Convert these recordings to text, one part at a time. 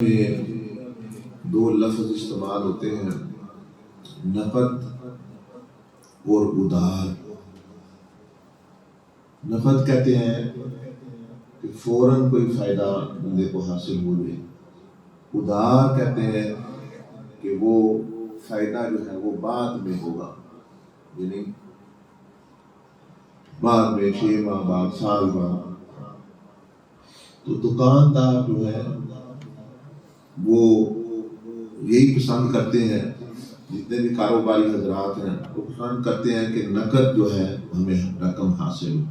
میں دو لفظ استعمال ہوتے ہیں، نقد اور ادھار۔ نقد کہتے ہیں کہ فوراً کوئی فائدہ بندے کو حاصل ہو جائے، ادھار کہتے ہیں کہ وہ فائدہ جو ہے وہ بعد میں ہوگا، یعنی بعد میں 6 ماہ بعد، سال بعد۔ تو دکاندار جو ہے وہ یہی پسند کرتے ہیں، جتنے بھی کاروباری حضرات ہیں وہ پسند کرتے ہیں کہ نقد جو ہے ہمیں رقم حاصل ہو،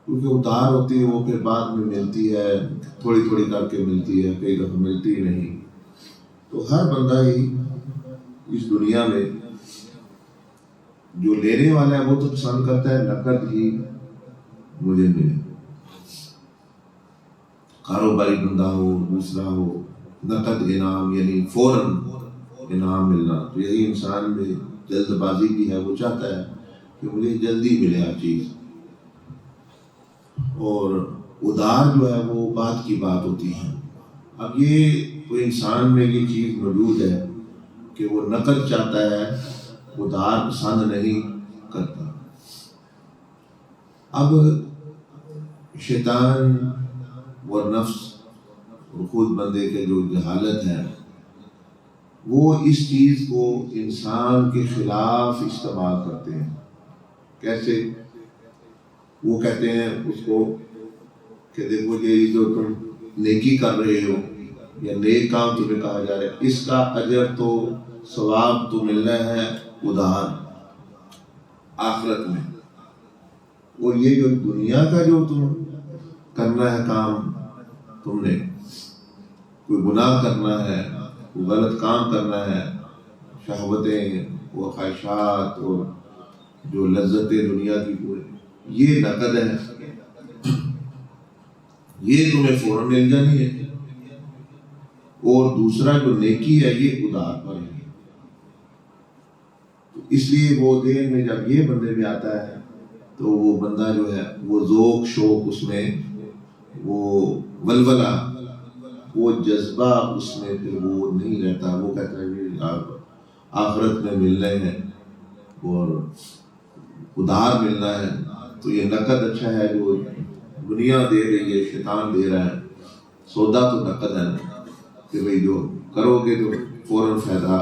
کیونکہ ادھار ہوتی ہے وہ پھر بعد میں ملتی ہے، تھوڑی تھوڑی کر کے ملتی ہے، کئی دفعہ ملتی ہی نہیں۔ تو ہر بندہ ہی اس دنیا میں جو لینے والا ہے وہ تو پسند کرتا ہے نقد ہی مجھے ملے، کاروباری بندہ ہو دوسرا ہو، نقد انعام یعنی فوراً انعام ملنا۔ تو یہی انسان میں جلد بازی بھی ہے، وہ چاہتا ہے کہ مجھے جلدی ملے ہر چیز، اور ادھار جو ہے وہ بعد کی بات ہوتی ہے۔ اب یہ کوئی انسان میں یہ چیز موجود ہے کہ وہ نقد چاہتا ہے، ادھار پسند نہیں کرتا۔ اب شیطان اور نفس اور خود بندے کے جو جہالت ہے وہ اس چیز کو انسان کے خلاف استعمال کرتے ہیں۔ کیسے؟ وہ کہتے ہیں اس کو کہ دیکھو یہ جو تم نیکی کر رہے ہو یا نیک کام تمہیں کہا جا رہا ہے، اس کا اجر تو ثواب تو ملنا ہے ادھار آخرت میں، اور یہ جو دنیا کا جو تم کرنا ہے کام، تم نے کوئی گناہ کرنا ہے، کوئی غلط کام کرنا ہے، شہوتیں اور خواہشات اور جو لذتیں دنیا کی پورے، یہ نقد ہے، یہ تمہیں فوراً مل جانی ہے، اور دوسرا جو نیکی ہے یہ ادھار پر ہے۔ تو اس لیے وہ دین میں جب یہ بندے میں آتا ہے تو وہ بندہ جو ہے وہ ذوق شوق اس میں، وہ ولولہ، وہ جذبہ اس میں پھر وہ نہیں رہتا۔ وہ کہتا ہے کہ آخرت میں ملنے ہیں اور ادھار ملنا ہے، تو یہ نقد اچھا ہے جو دنیا دے رہی ہے، شیطان دے رہا ہے، سودا تو نقد ہے کہ بھئی جو کرو گے تو فوراً فائدہ،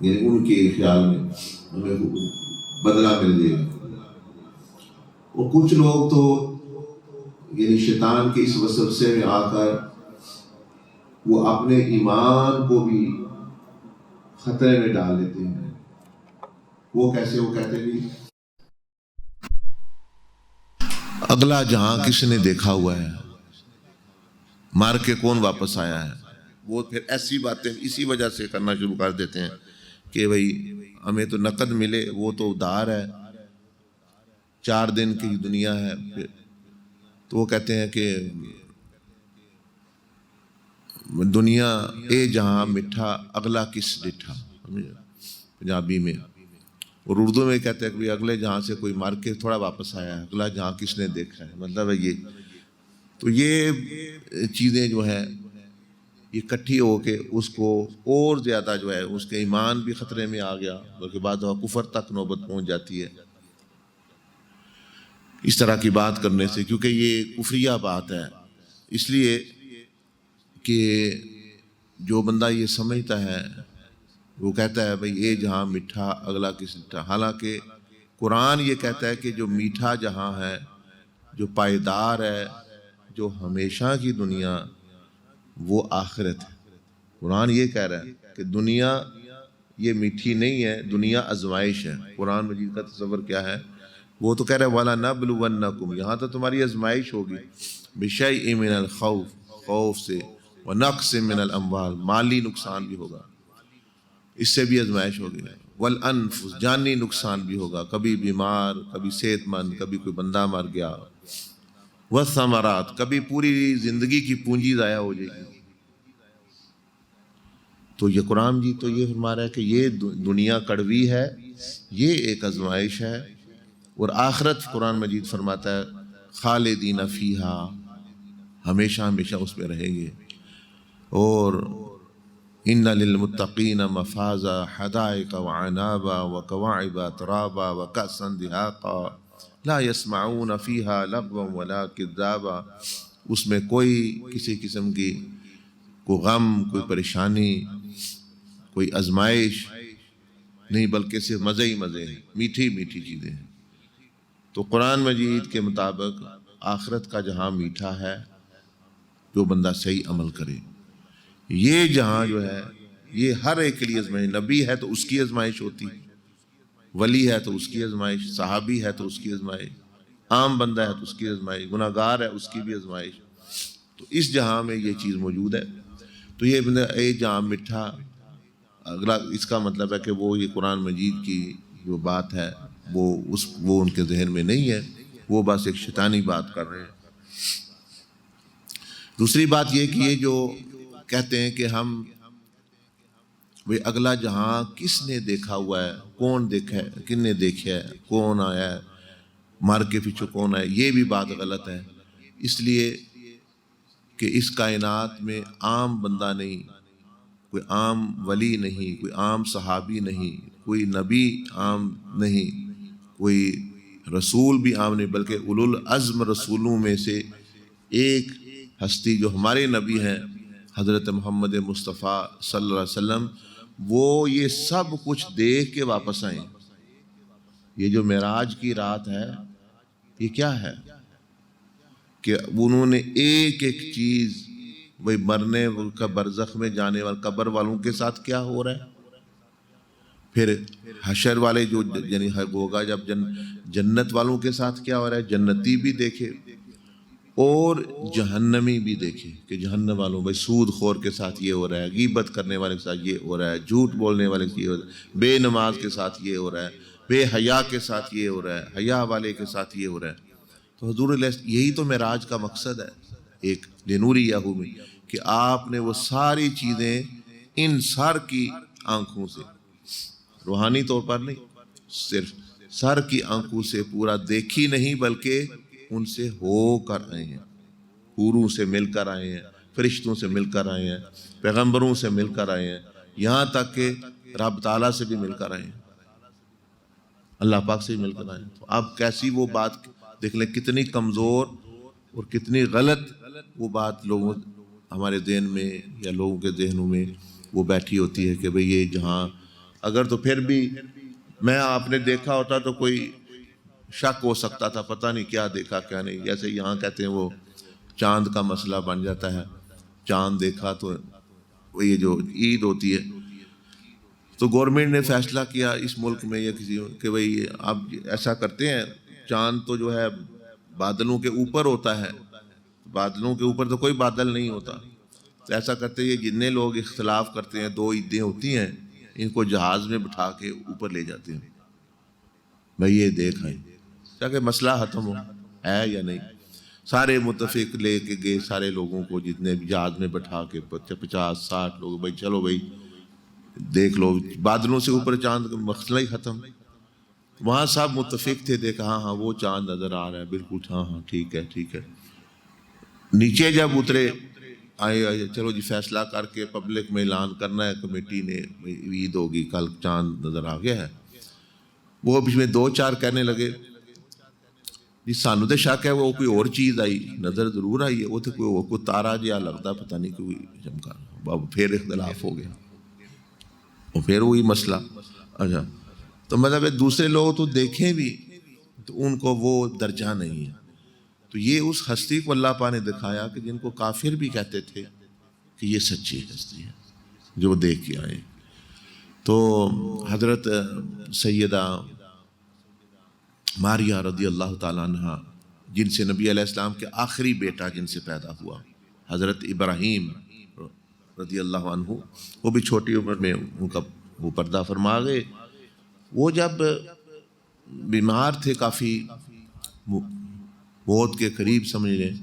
یعنی ان کے خیال میں ہمیں بدلہ مل جائے گا۔ اور کچھ لوگ تو یعنی شیطان کے اس وسوسے میں آ کر وہ اپنے ایمان کو بھی خطرے میں ڈال لیتے ہیں۔ وہ کیسے؟ وہ کہتے ہیں کہ اگلا جہاں کس نے دیکھا ہوا ہے، مار کے کون واپس آیا ہے۔ وہ پھر ایسی باتیں اسی وجہ سے کرنا شروع کر دیتے ہیں کہ بھئی ہمیں تو نقد ملے، وہ تو ادھار ہے، 4 دن کی دنیا ہے۔ تو وہ کہتے ہیں کہ دنیا اے جہاں مٹھا اگلا کس ڈٹھا، پنجابی میں، اور اردو میں کہتے ہیں کہ اگلے جہاں سے کوئی مار کے تھوڑا واپس آیا ہے، اگلا جہاں کس نے دیکھا ہے، مطلب ہے یہ۔ تو یہ چیزیں جو ہیں یہ اکٹھی ہو کے اس کو اور زیادہ جو ہے اس کے ایمان بھی خطرے میں آ گیا، بلکہ بعد کفر تک نوبت پہنچ جاتی ہے اس طرح کی بات کرنے سے، کیونکہ یہ کفریہ بات ہے۔ اس لیے کہ جو بندہ یہ سمجھتا ہے وہ کہتا ہے بھئی یہ جہاں میٹھا اگلا کس ڈٹھا، حالانکہ قرآن یہ کہتا ہے کہ جو میٹھا جہاں ہے، جو پائیدار ہے، جو ہمیشہ کی دنیا، وہ آخرت ہے۔ قرآن یہ کہہ رہا ہے کہ دنیا یہ میٹھی نہیں ہے، دنیا آزمائش ہے۔ قرآن مجید کا تصور کیا ہے؟ وہ تو کہہ رہا ہے وَلَنَبْلُوَنَّكُمْ، یہاں تو تمہاری آزمائش ہوگی، بِشَيْءٍ مِّنَ الْخَوْفِ، خوف سے، وَنَقْصٍ مِّنَ الْأَمْوَالِ، مالی نقصان بھی ہوگا، اس سے بھی آزمائش ہوگی، وَالْأَنفُسِ، جانی نقصان بھی ہوگا، کبھی بیمار، کبھی صحت مند، کبھی کوئی بندہ مر گیا، وَالثَّمَرَاتِ، کبھی پوری زندگی کی پونجی ضائع ہو جائے گی۔ تو یہ قرآن جی تو یہ فرما رہا ہے کہ یہ دنیا کڑوی ہے، یہ ایک آزمائش ہے، اور آخرت قرآن مجید فرماتا ہے خالدین فیہا، ہمیشہ ہمیشہ اس میں رہیں گے۔ اور ان للمتقین مفازا حدائق وعنابا وکواعب اترابا وکأسا دہاقا لا یسمعون فیہا لغوا ولا کذابا، اس میں کوئی کسی قسم کی کوئی غم، کوئی پریشانی، کوئی آزمائش نہیں، بلکہ صرف مزے ہی مزے ہیں، میٹھی میٹھی چیزیں ہیں۔ تو قرآن مجید کے مطابق آخرت کا جہاں میٹھا ہے، جو بندہ صحیح عمل کرے، یہ جہاں جو ہے یہ ہر ایک کے لیے آزمائش، نبی ہے تو اس کی آزمائش ہوتی، ولی ہے تو اس کی آزمائش، صحابی ہے تو اس کی آزمائش، عام بندہ ہے تو اس کی آزمائش، گناہ گار ہے اس کی بھی آزمائش۔ تو اس جہاں میں یہ چیز موجود ہے۔ تو یہ جہاں میٹھا، اگلا اس کا مطلب ہے کہ وہ یہ قرآن مجید کی جو بات ہے وہ ان کے ذہن میں نہیں ہے، وہ بس ایک شیطانی بات کر رہے ہیں۔ دوسری بات یہ کہ یہ جو کہتے ہیں کہ ہم اگلا جہاں کس نے دیکھا ہوا ہے، کون دیکھا ہے، کن نے دیکھا ہے، کون آیا ہے، مر کے پیچھے کون آیا، یہ بھی بات غلط ہے، اس لیے کہ اس کائنات میں عام بندہ نہیں، کوئی عام ولی نہیں، کوئی عام صحابی نہیں، کوئی نبی عام نہیں، کوئی رسول بھی عام نہیں، بلکہ اولو العزم رسولوں میں سے ایک ہستی جو ہمارے نبی ہیں حضرت محمد مصطفیٰ صلی اللہ علیہ وسلم، وہ یہ سب کچھ دیکھ کے واپس آئیں۔ یہ جو معراج کی رات ہے یہ کیا ہے کہ انہوں نے ایک ایک چیز، وہی مرنے کا برزخ میں جانے والے قبر والوں کے ساتھ کیا ہو رہا ہے، پھر حشر والے جو یعنی ہوگا جب جنت والوں کے ساتھ کیا ہو رہا ہے، جنتی بھی دیکھے اور جہنمی بھی دیکھے کہ جہنم والوں بھائی سود خور کے ساتھ یہ ہو رہا ہے، غیبت کرنے والے کے ساتھ یہ ہو رہا ہے، جھوٹ بولنے والے کے ساتھ یہ ہو رہا ہے، بے نماز کے ساتھ یہ ہو رہا ہے، بے حیا کے ساتھ یہ ہو رہا ہے، حیا والے کے ساتھ یہ ہو رہا ہے۔ تو حضور یہی تو معراج کا مقصد ہے ایک لنوریہ میں، کہ آپ نے وہ ساری چیزیں ان سر کی آنکھوں سے، روحانی طور پر نہیں، صرف سر کی آنکھوں سے پورا دیکھی نہیں، بلکہ ان سے ہو کر آئے ہیں، حوروں سے مل کر آئے ہیں، فرشتوں سے مل کر آئے ہیں، پیغمبروں سے مل کر آئے ہیں، یہاں تک کہ رب تعالیٰ سے بھی مل کر آئے ہیں، اللہ پاک سے بھی مل کر آئے ہیں۔ تو اب کیسی وہ بات دیکھ لیں، کتنی کمزور اور کتنی غلط وہ بات لوگوں ہمارے ذہن میں یا لوگوں کے ذہنوں میں وہ بیٹھی ہوتی ہے کہ بھئی یہ جہاں، اگر تو پھر بھی میں آپ نے دیکھا ہوتا تو کوئی شک ہو سکتا تھا، پتہ نہیں کیا دیکھا کیا نہیں، جیسے یہاں کہتے ہیں وہ چاند کا مسئلہ بن جاتا ہے، چاند دیکھا تو وہ یہ جو عید ہوتی ہے، تو گورنمنٹ نے فیصلہ کیا اس ملک میں یا کسی کہ بھئی اب ایسا کرتے ہیں، چاند تو جو ہے بادلوں کے اوپر ہوتا ہے، بادلوں کے اوپر تو کوئی بادل نہیں ہوتا، تو ایسا کرتے ہیں جتنے لوگ اختلاف کرتے ہیں، دو عیدیں ہوتی ہیں، ان کو جہاز میں بٹھا کے اوپر لے جاتے ہیں، بھئی یہ دیکھ آئیں تاکہ مسئلہ ختم ہو، ہے یا نہیں۔ سارے متفق لے کے گئے سارے لوگوں کو، جتنے بھی جہاز میں بٹھا کے 50-60 لوگ، بھئی چلو بھئی دیکھ لو، بادلوں سے اوپر چاند، مسئلہ ہی ختم۔ وہاں سب متفق تھے، دیکھا ہاں وہ چاند نظر آ رہا ہے، بالکل ہاں ٹھیک ہے ٹھیک ہے۔ نیچے جب اترے، آئے چلو جی فیصلہ کر کے پبلک میں اعلان کرنا ہے کمیٹی نے، عید ہوگی کل چاند نظر آ گیا ہے، وہ بیچ میں 2-4 کہنے لگے جی سانو تو شک ہے وہ کوئی اور چیز آئی، نظر ضرور آئی ہے، وہ تو کوئی تارا جہا لگتا پتہ نہیں کوئی چمکا، اب پھر اختلاف ہو گیا، اور پھر وہی مسئلہ۔ اچھا تو مطلب ہے دوسرے لوگ تو دیکھیں بھی تو ان کو وہ درجہ نہیں ہے۔ تو یہ اس ہستی کو اللہ پاک نے دکھایا کہ جن کو کافر بھی کہتے تھے کہ یہ سچی ہستی ہے جو دیکھ کے آئے۔ تو حضرت سیدہ ماریہ رضی اللہ تعالیٰ عنہ، جن سے نبی علیہ السلام کے آخری بیٹا جن سے پیدا ہوا حضرت ابراہیم رضی اللہ عنہ، وہ بھی چھوٹی عمر میں ان کا وہ پردہ فرما گئے۔ وہ جب بیمار تھے، کافی موت کے قریب سمجھ لیں،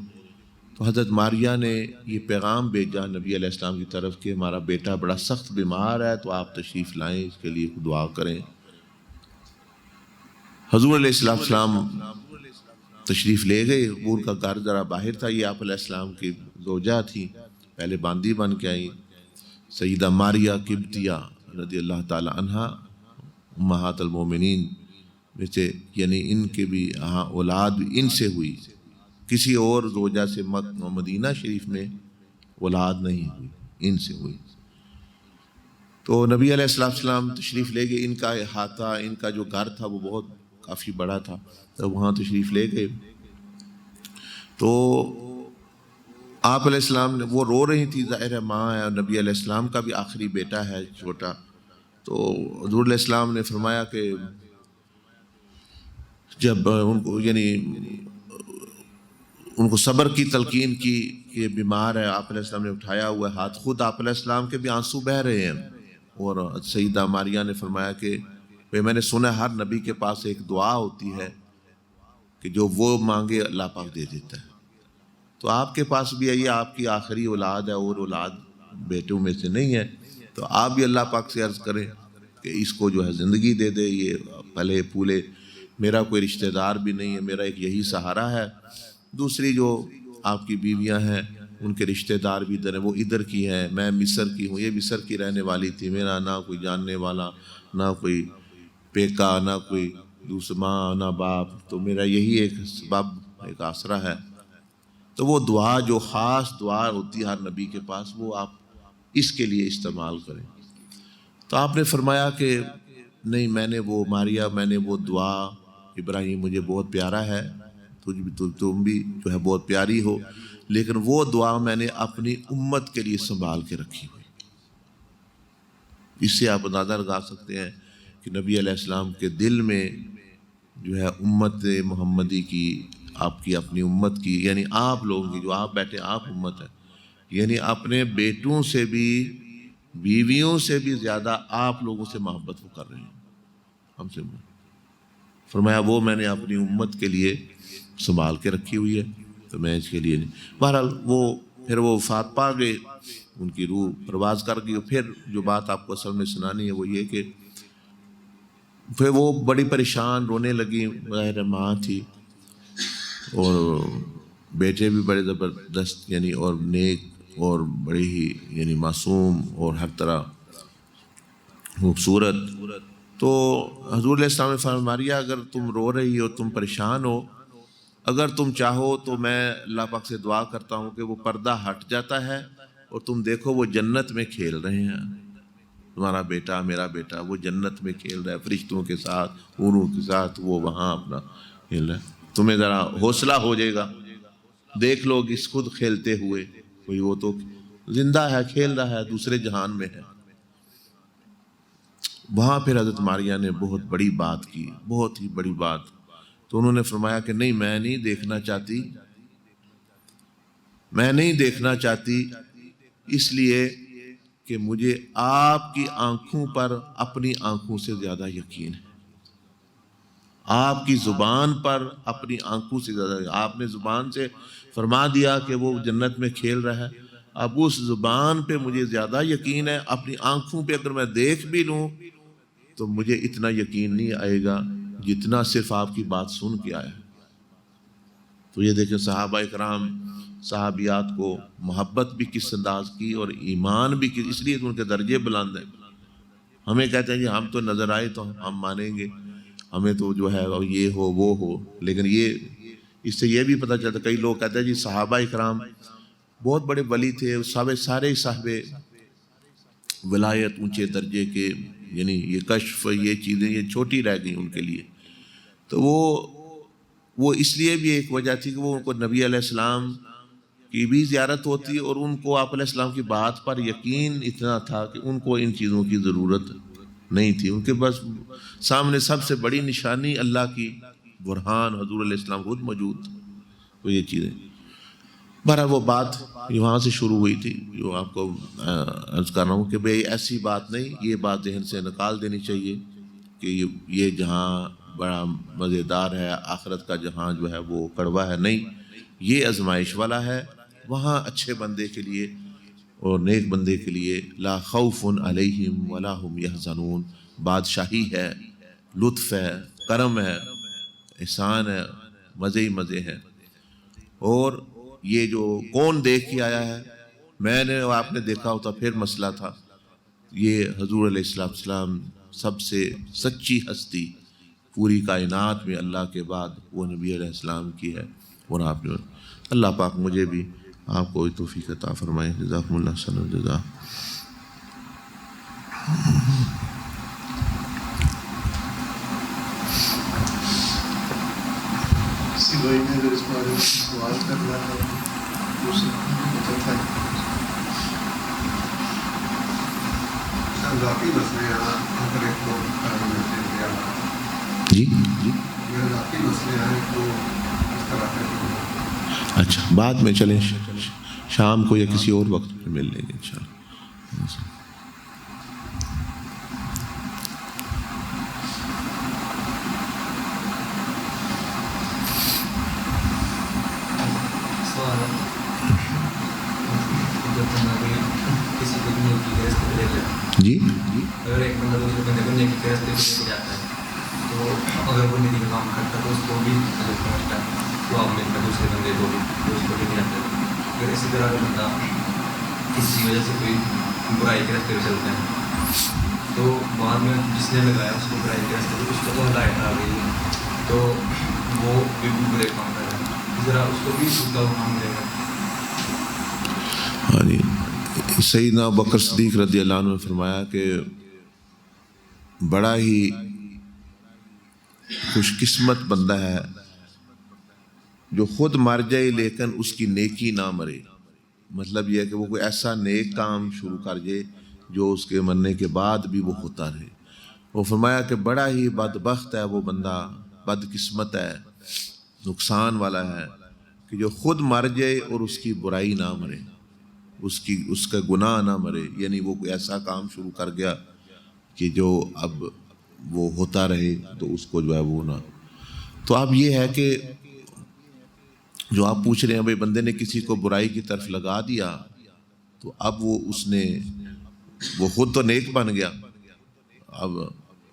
تو حضرت ماریہ نے یہ پیغام بھیجا نبی علیہ السلام کی طرف کہ ہمارا بیٹا بڑا سخت بیمار ہے، تو آپ تشریف لائیں، اس کے لیے دعا کریں۔ حضور علیہ السلام تشریف لے گئے، ان کا گھر ذرا باہر تھا، یہ آپ علیہ السلام کی زوجہ تھی، پہلے باندی بن کے آئیں، سیدہ ماریہ قبطیہ رضی اللہ تعالی عنہا امہات المومنین میں سے، یعنی ان کے بھی اولاد بھی ان سے ہوئی، کسی اور زوجہ سے مدینہ شریف میں اولاد نہیں ہوئی، ان سے ہوئی۔ تو نبی علیہ السلام تشریف لے گئے، ان کا احاطہ، ان کا جو گھر تھا وہ بہت کافی بڑا تھا، تو وہاں تشریف لے گئے۔ تو آپ علیہ السلام نے، وہ رو رہی تھی، ظاہر ہے ماں ہے، اور نبی علیہ السلام کا بھی آخری بیٹا ہے چھوٹا، تو حضور علیہ السلام نے فرمایا کہ جب ان کو، یعنی ان کو صبر کی تلقین کی کہ یہ بیمار ہے، آپ علیہ السلام نے اٹھایا ہوا ہے ہاتھ، خود آپ علیہ السلام کے بھی آنسو بہہ رہے ہیں، اور سیدہ ماریہ نے فرمایا کہ میں نے سنا ہر نبی کے پاس ایک دعا ہوتی ہے کہ جو وہ مانگے اللہ پاک دے دیتا ہے، تو آپ کے پاس بھی ہے، یہ آپ کی آخری اولاد ہے، اور اولاد بیٹوں میں سے نہیں ہے، تو آپ بھی اللہ پاک سے عرض کریں کہ اس کو جو ہے زندگی دے دے، یہ پھلے پھولے، میرا کوئی رشتہ دار بھی نہیں ہے، میرا ایک یہی سہارا ہے، دوسری جو آپ کی بیویاں ہیں ان کے رشتہ دار بھی ادھر ہیں، وہ ادھر کی ہیں، میں مصر کی ہوں، یہ مصر کی رہنے والی تھی، میرا نہ کوئی جاننے والا، نہ کوئی پیکا، نہ کوئی دوسرا ماں، نہ باپ، تو میرا یہی ایک سبب، ایک آسرا ہے۔ تو وہ دعا جو خاص دعا ہوتی ہے ہر نبی کے پاس، وہ آپ اس کے لیے استعمال کریں۔ تو آپ نے فرمایا کہ نہیں، میں نے وہ ماریہ، میں نے وہ دعا، ابراہیم مجھے بہت پیارا ہے، تم بھی جو ہے بہت پیاری ہو، لیکن وہ دعا میں نے اپنی امت کے لیے سنبھال کے رکھی ہوئی۔ اس سے آپ اندازہ لگا سکتے ہیں کہ نبی علیہ السلام کے دل میں جو ہے امت محمدی کی، آپ کی اپنی امت کی، یعنی آپ لوگوں کی، جو آپ بیٹھے آپ امت ہے، یعنی اپنے بیٹوں سے بھی، بیویوں سے بھی زیادہ آپ لوگوں سے محبت وہ کر رہے ہیں، ہم سے۔ فرمایا وہ میں نے اپنی امت کے لیے سنبھال کے رکھی ہوئی ہے، تو میں اس کے لیے نہیں۔ بہرحال وہ پھر وہ وفات پا گئے، ان کی روح پرواز کر گئی۔ پھر جو بات آپ کو اصل میں سنانی ہے وہ یہ کہ پھر وہ بڑی پریشان، رونے لگی، ظاہر ماں تھی، اور بیٹے بھی بڑے زبردست، یعنی اور نیک، اور بڑے ہی یعنی معصوم، اور ہر طرح خوبصورت۔ تو حضور علیہ السلام نے فرمایا ماریہ، اگر تم رو رہی ہو، تم پریشان ہو، اگر تم چاہو تو میں اللہ پاک سے دعا کرتا ہوں کہ وہ پردہ ہٹ جاتا ہے، اور تم دیکھو وہ جنت میں کھیل رہے ہیں، تمہارا بیٹا، میرا بیٹا، وہ جنت میں کھیل رہا ہے فرشتوں کے ساتھ، حوروں کے ساتھ، وہ وہاں اپنا کھیل رہا ہے، تمہیں ذرا حوصلہ ہو جائے گا، دیکھ لو اس خود کھیلتے ہوئے، کوئی وہ تو زندہ ہے، کھیل رہا ہے، دوسرے جہان میں ہے۔ وہاں پھر حضرت ماریہ نے بہت بڑی بات کی، بہت ہی بڑی بات، تو انہوں نے فرمایا کہ نہیں، میں نہیں دیکھنا چاہتی، میں نہیں دیکھنا چاہتی، اس لیے کہ مجھے آپ کی آنکھوں پر اپنی آنکھوں سے زیادہ یقین ہے، آپ کی زبان پر اپنی آنکھوں سے زیادہ، آپ نے زبان سے فرما دیا کہ وہ جنت میں کھیل رہا ہے، اب اس زبان پہ مجھے زیادہ یقین ہے، اپنی آنکھوں پہ اگر میں دیکھ بھی لوں تو مجھے اتنا یقین نہیں آئے گا جتنا صرف آپ کی بات سن کے آیا ہے۔ تو یہ دیکھیں صحابہ اکرام، صحابیات کو محبت بھی کس انداز کی، اور ایمان بھی کس، اس لیے ان کے درجے بلند ہیں۔ ہمیں کہتے ہیں جی ہم تو نظر آئے تو ہم مانیں گے، ہمیں تو جو ہے یہ ہو وہ ہو، لیکن یہ، اس سے یہ بھی پتہ چلتا، کئی لوگ کہتے ہیں جی صحابہ اکرام بہت بڑے ولی تھے، سارے صحابے ولایت اونچے درجے کے، یعنی یہ کشف، یہ چیزیں یہ چھوٹی رہ گئی ان کے لیے۔ تو وہ اس لیے بھی ایک وجہ تھی کہ وہ ان کو نبی علیہ السلام کی بھی زیارت ہوتی، اور ان کو آپ علیہ السلام کی بات پر یقین اتنا تھا کہ ان کو ان چیزوں کی ضرورت نہیں تھی، ان کے بس سامنے سب سے بڑی نشانی اللہ کی برہان حضور علیہ السلام خود موجود، تو یہ چیزیں۔ بہرحال وہ بات وہاں سے شروع ہوئی تھی، جو آپ کو عرض کر رہا ہوں کہ بھئی ایسی بات نہیں، یہ بات ذہن سے نکال دینی چاہیے کہ یہ جہاں بڑا مزیدار ہے، آخرت کا جہاں جو ہے وہ کڑوا ہے، نہیں، یہ آزمائش والا ہے، وہاں اچھے بندے کے لیے اور نیک بندے کے لیے لا خوف علیہم ولا هم یحزنون، بادشاہی ہے، لطف ہے، کرم ہے، احسان ہے، مزے ہی مزے ہیں۔ اور یہ جو کون دیکھ کے آیا ہے، میں نے آپ نے دیکھا ہوتا پھر مسئلہ تھا. یہ حضور علیہ السلام سب سے سچی ہستی پوری کائنات میں اللہ کے بعد وہ نبی علیہ السلام کی ہے. اور آپ نے اللہ پاک مجھے بھی آپ کو توفیق عطا فرمائے. جزاکم اللہ خیر الجزا. کسی بھائی نے اگر اس بارے میں سوال کرنا ہے تو اسے بتاتا ہے. ذاتی مسئلے ہیں اگر ایک لوگ جی جی ذاتی مسئلے ہیں تو اس طرح کے. اچھا بعد میں چلیں شام کو یا کسی اور وقت پہ مل لیں گے انشاءاللہ. کسی کو نیکی کے راستے پہ لے جائے. جی اگر ایک بندہ دوسرے بندے کو نیکی کے راستے پہ لے جاتا ہے تو اگر وہ نیکی کا کام کرتا ہے تو اس کو بھی اجر پہنچتا ہے. تو آپ مل کر دوسرے بندے کو بھی اس کو لے کے جاتے ہیں. اگر اسی طرح اگر بندہ کسی وجہ سے کوئی برائی کے راستے پہ چلتا ہے تو بعد میں جس نے لگایا اس کو برائی کے راستے پہ اس کو تو ہدایت آ گئی تو وہ بالکل برے کام کر رہا ہے. ذرا اس کو بھی اس کا نام ملے گا. ہاں جی. سیدنا ابوبکر صدیق رضی اللہ عنہ نے فرمایا کہ بڑا ہی خوش قسمت بندہ ہے جو خود مر جائے لیکن اس کی نیکی نہ مرے. مطلب یہ ہے کہ وہ کوئی ایسا نیک کام شروع کر جائے جو اس کے مرنے کے بعد بھی وہ ہوتا رہے. وہ فرمایا کہ بڑا ہی بدبخت ہے وہ بندہ, بد قسمت ہے, نقصان والا ہے کہ جو خود مر جائے اور اس کی برائی نہ مرے, اس کا گناہ نہ مرے. یعنی وہ کوئی ایسا کام شروع کر گیا کہ جو اب وہ ہوتا رہے تو اس کو جو ہے وہ نہ. تو اب یہ ہے کہ جو آپ پوچھ رہے ہیں بھائی بندے نے کسی کو برائی کی طرف لگا دیا تو اب وہ خود تو نیک بن گیا, اب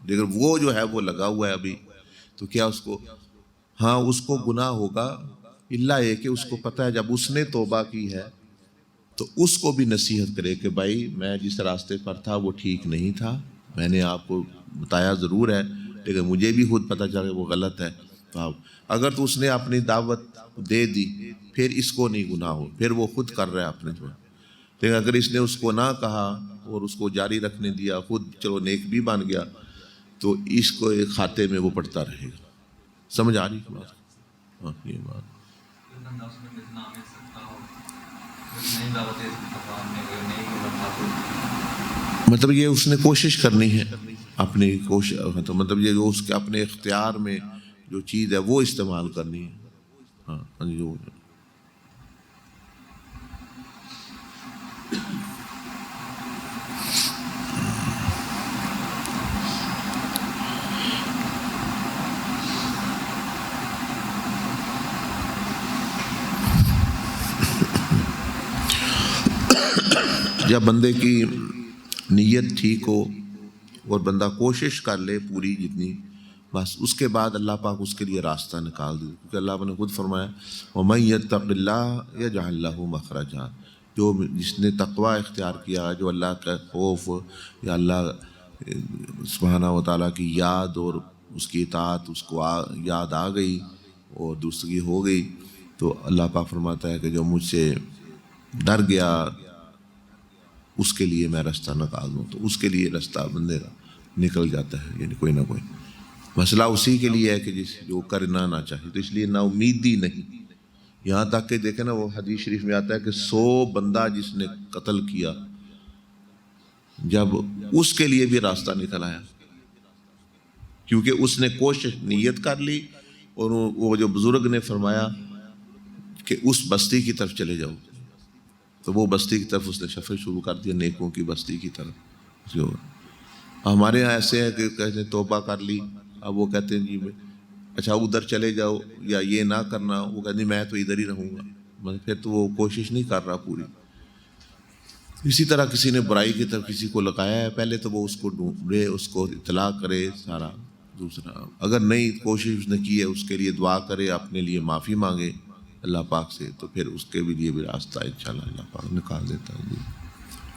لیکن وہ جو ہے وہ لگا ہوا ہے ابھی, تو کیا اس کو, ہاں اس کو گناہ ہوگا اللہ یہ کہ اس کو پتہ ہے جب اس نے توبہ کی ہے تو اس کو بھی نصیحت کرے کہ بھائی میں جس راستے پر تھا وہ ٹھیک نہیں تھا, میں نے آپ کو بتایا ضرور ہے لیکن مجھے بھی خود پتہ چلا کہ وہ غلط ہے. تو اگر تو اس نے اپنی دعوت دے دی پھر اس کو نہیں گناہ ہو, پھر وہ خود کر رہا ہے اپنے جو ہے. لیکن اگر اس نے اس کو نہ کہا اور اس کو جاری رکھنے دیا, خود چلو نیک بھی بن گیا, تو اس کو ایک کھاتے میں وہ پڑتا رہے گا. سمجھ آ رہی ہے بات؟ ہاں یہ بات. مطلب یہ اس نے کوشش کرنی ہے اپنی کوشش, تو مطلب یہ جو اس کے اپنے اختیار میں جو چیز ہے وہ استعمال کرنی ہے. ہاں جو جب بندے کی نیت ٹھیک ہو اور بندہ کوشش کر لے پوری جتنی, بس اس کے بعد اللہ پاک اس کے لیے راستہ نکال دے. کیونکہ اللہ نے خود فرمایا وَمَن يَتَّقِ اللَّهَ يَجْعَلْ لَهُ مَخْرَجًا, جو جس نے تقوی اختیار کیا, جو اللہ کا خوف یا اللہ سبحانہ و تعالیٰ کی یاد اور اس کی اطاعت اس کو یاد آ گئی اور دوسری ہو گئی, تو اللہ پاک فرماتا ہے کہ جو مجھ سے ڈر گیا اس کے لیے میں راستہ نکال دوں. تو اس کے لیے راستہ بندے کا نکل جاتا ہے, یعنی کوئی نہ کوئی. مسئلہ اسی کے لیے ہے کہ جو کرنا نہ چاہے, تو اس لیے نا امیدی نہیں. یہاں تک کہ دیکھیں نا وہ حدیث شریف میں آتا ہے کہ 100 بندہ جس نے قتل کیا, جب اس کے لیے بھی راستہ نکل آیا کیونکہ اس نے کوشش نیت کر لی, اور وہ جو بزرگ نے فرمایا کہ اس بستی کی طرف چلے جاؤ, تو وہ بستی کی طرف اس نے سفر شروع کر دیا, نیکوں کی بستی کی طرف. جو ہمارے یہاں ایسے ہیں کہ کہتے ہیں توبہ کر لی, اب وہ کہتے ہیں جی اچھا ادھر چلے جاؤ یا یہ نہ کرنا, وہ کہتے ہیں میں تو ادھر ہی رہوں گا, پھر تو وہ کوشش نہیں کر رہا پوری. اسی طرح کسی نے برائی کی طرف کسی کو لگایا ہے, پہلے تو وہ اس کو ڈھونڈے, اس کو اطلاع کرے سارا. دوسرا اگر نہیں کوشش نے کی ہے اس کے لیے دعا کرے, اپنے لیے معافی مانگے, اللہ پاک سے تو پھر اس کے بھی لیے بھی راستہ انشاءاللہ اللہ پاک نکال دیتا ہے جی.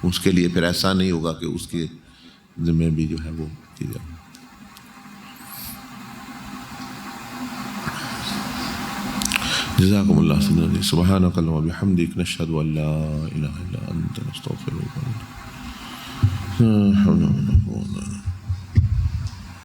اس کے لیے پھر ایسا نہیں ہوگا کہ اس کے ذمہ بھی جو ہے وہ کی جائے. جزاکم اللہ خیرا. سبحانک اللہم و بحمدک نشہد ان لا الہ الا انت نستغفرک.